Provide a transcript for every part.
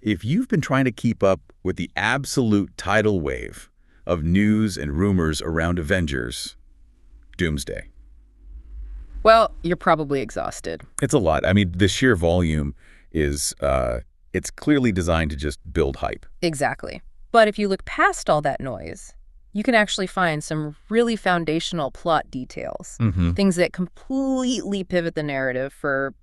if you've been trying to keep up with the absolute tidal wave of news and rumors around Avengers Doomsday. Well, you're probably exhausted. It's a lot. I mean, the sheer volume is, it's clearly designed to just build hype. Exactly. But if you look past all that noise, you can actually find some really foundational plot details. Things that completely pivot the narrative for,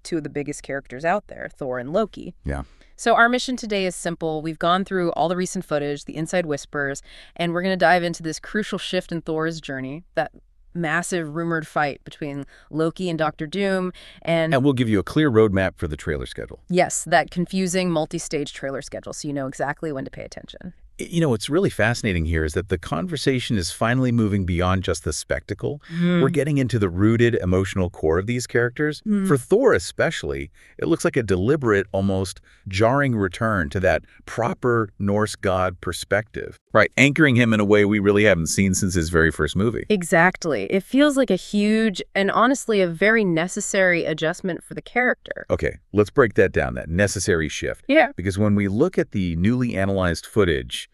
two of the biggest characters out there, Thor and Loki. Yeah. So our mission today is simple. We've gone through all the recent footage, the inside whispers, and we're going to dive into this crucial shift in Thor's journey, that massive rumored fight between Loki and Dr. Doom, and we'll give you a clear roadmap for the trailer schedule. Yes, that confusing multi-stage trailer schedule, so you know exactly when to pay attention. What's really fascinating here is that the conversation is finally moving beyond just the spectacle. We're getting into the rooted emotional core of these characters. For Thor especially, it looks like a deliberate, almost jarring return to that proper Norse god perspective, right? Anchoring him in a way we really haven't seen since his very first movie. Exactly. It feels like a huge and honestly a very necessary adjustment for the character. Okay, let's break that down, that necessary shift. Yeah. Because when we look at the newly analyzed footage,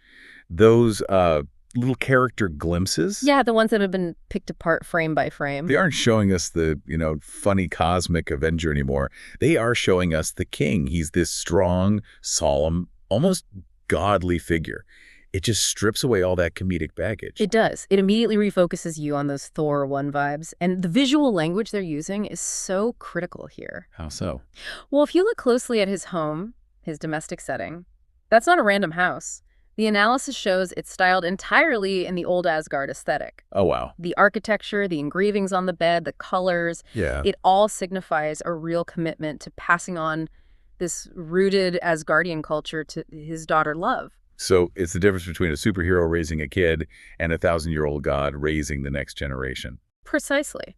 those little character glimpses. Yeah, the ones that have been picked apart frame by frame. They aren't showing us the, funny cosmic Avenger anymore. They are showing us the king. He's this strong, solemn, almost godly figure. It just strips away all that comedic baggage. It does. It immediately refocuses you on those Thor 1 vibes. And the visual language they're using is so critical here. How so? Well, if you look closely at his home, his domestic setting, that's not a random house. The analysis shows it's styled entirely in the old Asgard aesthetic. Oh, wow. The architecture, the engravings on the bed, the colors, it all signifies a real commitment to passing on this rooted Asgardian culture to his daughter Love. So it's the difference between a superhero raising a kid and a 1,000-year-old god raising the next generation. Precisely.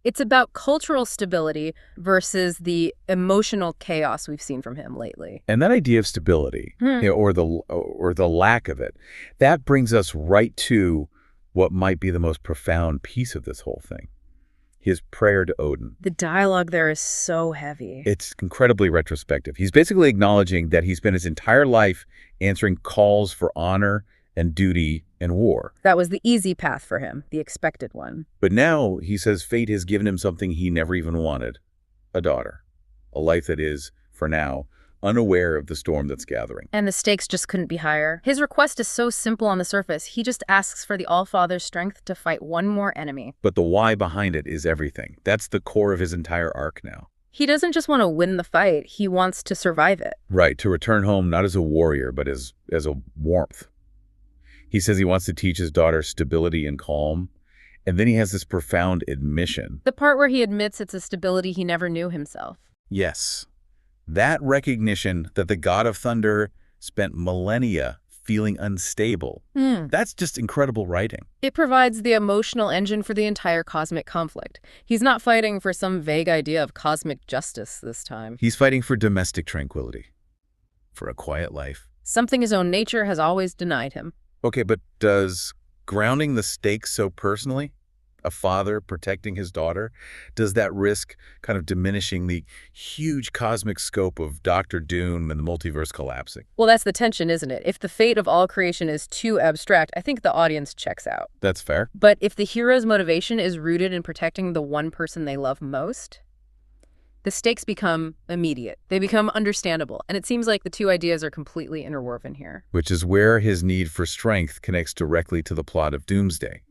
It's about cultural stability versus the emotional chaos we've seen from him lately. And that idea of stability, or the lack of it, that brings us right to what might be the most profound piece of this whole thing. His prayer to Odin. The dialogue there is so heavy. It's incredibly retrospective. He's basically acknowledging that he spent his entire life answering calls for honor and duty and war. That was the easy path for him, the expected one. But now he says fate has given him something he never even wanted, a daughter, a life that is, for now, unaware of the storm that's gathering. And the stakes just couldn't be higher. His request is so simple on the surface. He just asks for the All-Father's strength to fight one more enemy. But the why behind it is everything. That's the core of his entire arc now. He doesn't just want to win the fight. He wants to survive it. Right, to return home not as a warrior, but as a warmth. He says he wants to teach his daughter stability and calm. And then he has this profound admission. The part where he admits it's a stability he never knew himself. Yes. That recognition that the god of thunder spent millennia feeling unstable. That's just incredible writing. It provides the emotional engine for the entire cosmic conflict. He's not fighting for some vague idea of cosmic justice this time. He's fighting for domestic tranquility, for a quiet life. Something his own nature has always denied him. Okay, but does grounding the stakes so personally, a father protecting his daughter, does that risk kind of diminishing the huge cosmic scope of Dr. Doom and the multiverse collapsing? Well, that's the tension, isn't it? If the fate of all creation is too abstract, I think the audience checks out. That's fair. But if the hero's motivation is rooted in protecting the one person they love most, the stakes become immediate. They become understandable. And it seems like the two ideas are completely interwoven here. Which is where his need for strength connects directly to the plot of Doomsday.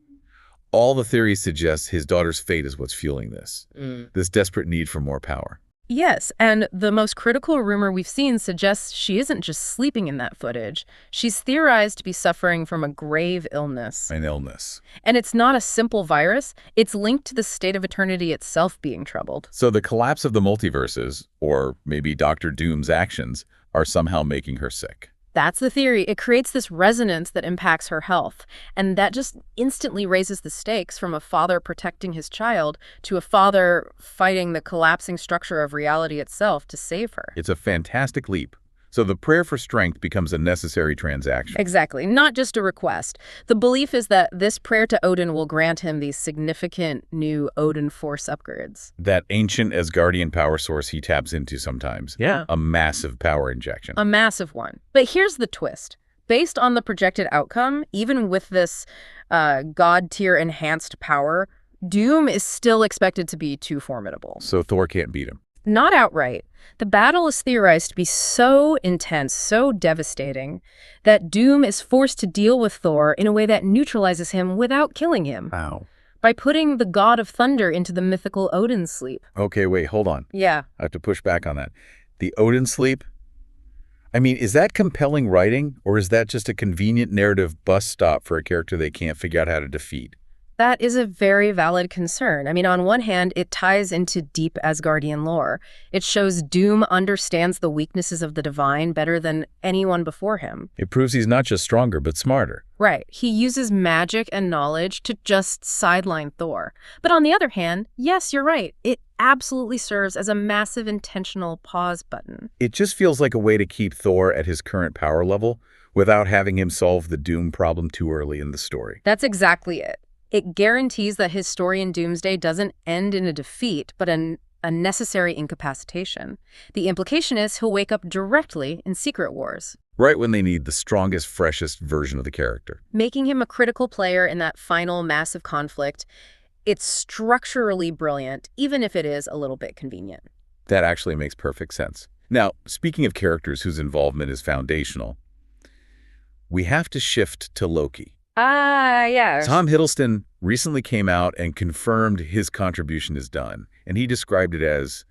All the theories suggest his daughter's fate is what's fueling this. This desperate need for more power. Yes, and the most critical rumor we've seen suggests she isn't just sleeping in that footage. She's theorized to be suffering from a grave illness. An illness. And it's not a simple virus. It's linked to the state of eternity itself being troubled. So the collapse of the multiverses, or maybe Dr. Doom's actions, are somehow making her sick. That's the theory. It creates this resonance that impacts her health. And that just instantly raises the stakes from a father protecting his child to a father fighting the collapsing structure of reality itself to save her. It's a fantastic leap So the prayer for strength becomes a necessary transaction. Exactly. Not just a request. The belief is that this prayer to Odin will grant him these significant new Odin Force upgrades. That ancient Asgardian power source he taps into sometimes. Yeah. A massive power injection. A massive one. But here's the twist. Based on the projected outcome, even with this god-tier enhanced power, Doom is still expected to be too formidable. So Thor can't beat him. Not outright. The battle is theorized to be so intense, so devastating, that Doom is forced to deal with Thor in a way that neutralizes him without killing him. Wow. By putting the god of thunder into the mythical Odin sleep. Okay, wait, hold on. Yeah. I have to push back on that. The Odin sleep? I mean, is that compelling writing, or is that just a convenient narrative bus stop for a character they can't figure out how to defeat? That is a very valid concern. I mean, on one hand, it ties into deep Asgardian lore. It shows Doom understands the weaknesses of the divine better than anyone before him. It proves he's not just stronger, but smarter. Right. He uses magic and knowledge to just sideline Thor. But on the other hand, yes, you're right. It absolutely serves as a massive intentional pause button. It just feels like a way to keep Thor at his current power level without having him solve the Doom problem too early in the story. That's exactly it. It guarantees that his story in Doomsday doesn't end in a defeat, but a necessary incapacitation. The implication is he'll wake up directly in Secret Wars. Right when they need the strongest, freshest version of the character. Making him a critical player in that final massive conflict, it's structurally brilliant, even if it is a little bit convenient. That actually makes perfect sense. Now, speaking of characters whose involvement is foundational, we have to shift to Loki. Yeah. Tom Hiddleston recently came out and confirmed his contribution is done, and he described it as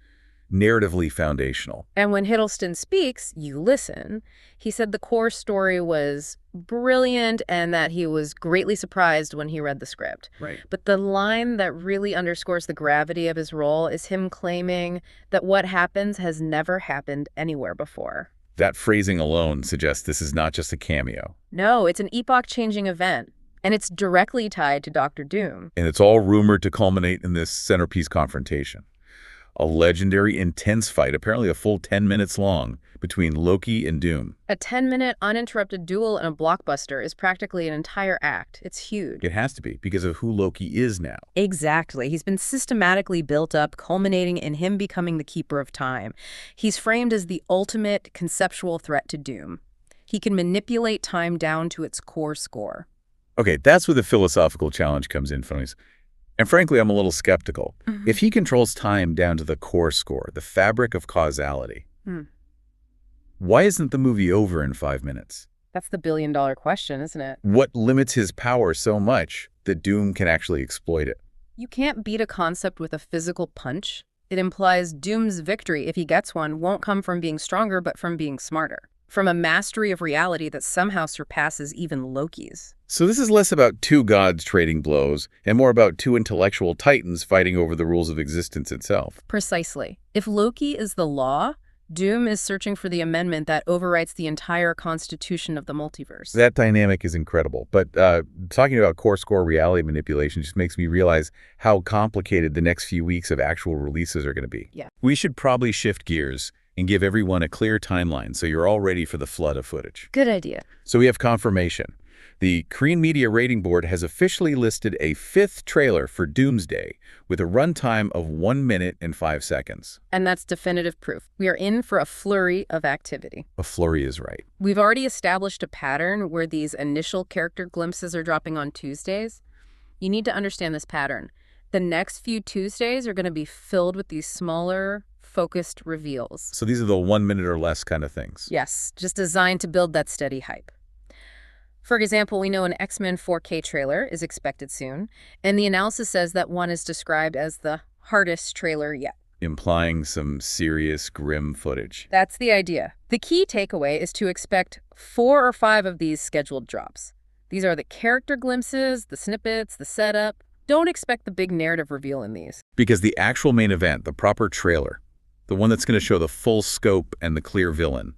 narratively foundational. And when Hiddleston speaks, you listen. He said the core story was brilliant and that he was greatly surprised when he read the script. Right. But the line that really underscores the gravity of his role is him claiming that what happens has never happened anywhere before. That phrasing alone suggests this is not just a cameo. No, it's an epoch-changing event, and it's directly tied to Dr. Doom. And it's all rumored to culminate in this centerpiece confrontation. A legendary, intense fight, apparently a full 10 minutes long, between Loki and Doom. A 10-minute uninterrupted duel in a blockbuster is practically an entire act. It's huge. It has to be, because of who Loki is now. Exactly. He's been systematically built up, culminating in him becoming the keeper of time. He's framed as the ultimate conceptual threat to Doom. He can manipulate time down to its core score. Okay, that's where the philosophical challenge comes in, Phonies. And frankly, I'm a little skeptical. If he controls time down to the core score, the fabric of causality, why isn't the movie over in 5 minutes? That's the billion-dollar question, isn't it? What limits his power so much that Doom can actually exploit it? You can't beat a concept with a physical punch. It implies Doom's victory, if he gets one, won't come from being stronger, but from being smarter. From a mastery of reality that somehow surpasses even Loki's. So this is less about two gods trading blows and more about two intellectual titans fighting over the rules of existence itself. Precisely. If Loki is the law, Doom is searching for the amendment that overwrites the entire constitution of the multiverse. That dynamic is incredible. But talking about core score reality manipulation just makes me realize how complicated the next few weeks of actual releases are going to be. Yeah. We should probably shift gears and give everyone a clear timeline so you're all ready for the flood of footage. Good idea. So we have confirmation. The Korean Media Rating Board has officially listed a 5th trailer for Doomsday with a runtime of 1 minute and 5 seconds. And that's definitive proof. We are in for a flurry of activity. A flurry is right. We've already established a pattern where these initial character glimpses are dropping on Tuesdays. You need to understand this pattern. The next few Tuesdays are going to be filled with these smaller, focused reveals. So these are the 1 minute or less kind of things. Yes, just designed to build that steady hype. For example, we know an X-Men 4K trailer is expected soon, and the analysis says that one is described as the hardest trailer yet. Implying some serious, grim footage. That's the idea. The key takeaway is to expect 4 or 5 of these scheduled drops. These are the character glimpses, the snippets, the setup. Don't expect the big narrative reveal in these. Because the actual main event, the proper trailer, the one that's going to show the full scope and the clear villain,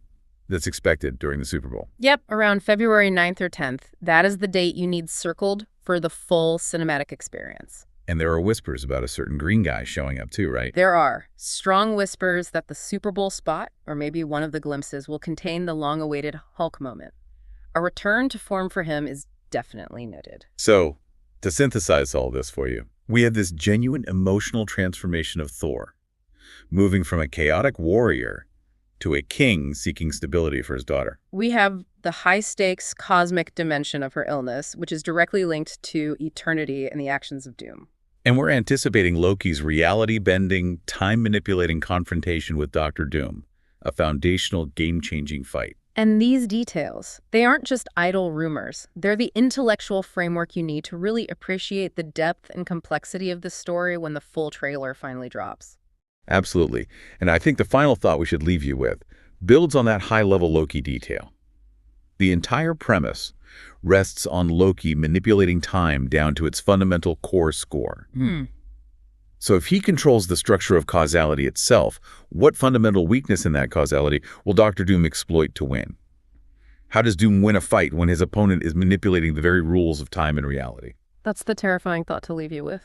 that's expected during the Super Bowl. Yep, around February 9th or 10th. That is the date you need circled for the full cinematic experience. And there are whispers about a certain green guy showing up too, right? There are strong whispers that the Super Bowl spot, or maybe one of the glimpses, will contain the long-awaited Hulk moment. A return to form for him is definitely noted. So, to synthesize all this for you, we have this genuine emotional transformation of Thor, moving from a chaotic warrior to a king seeking stability for his daughter. We have the high-stakes cosmic dimension of her illness, which is directly linked to eternity and the actions of doom. And we're anticipating Loki's reality-bending, time-manipulating confrontation with Dr. Doom, a foundational, game-changing fight. And these details, they aren't just idle rumors. They're the intellectual framework you need to really appreciate the depth and complexity of the story when the full trailer finally drops. Absolutely. And I think the final thought we should leave you with builds on that high-level Loki detail. The entire premise rests on Loki manipulating time down to its fundamental core score. So if he controls the structure of causality itself, what fundamental weakness in that causality will Dr. Doom exploit to win? How does Doom win a fight when his opponent is manipulating the very rules of time and reality? That's the terrifying thought to leave you with.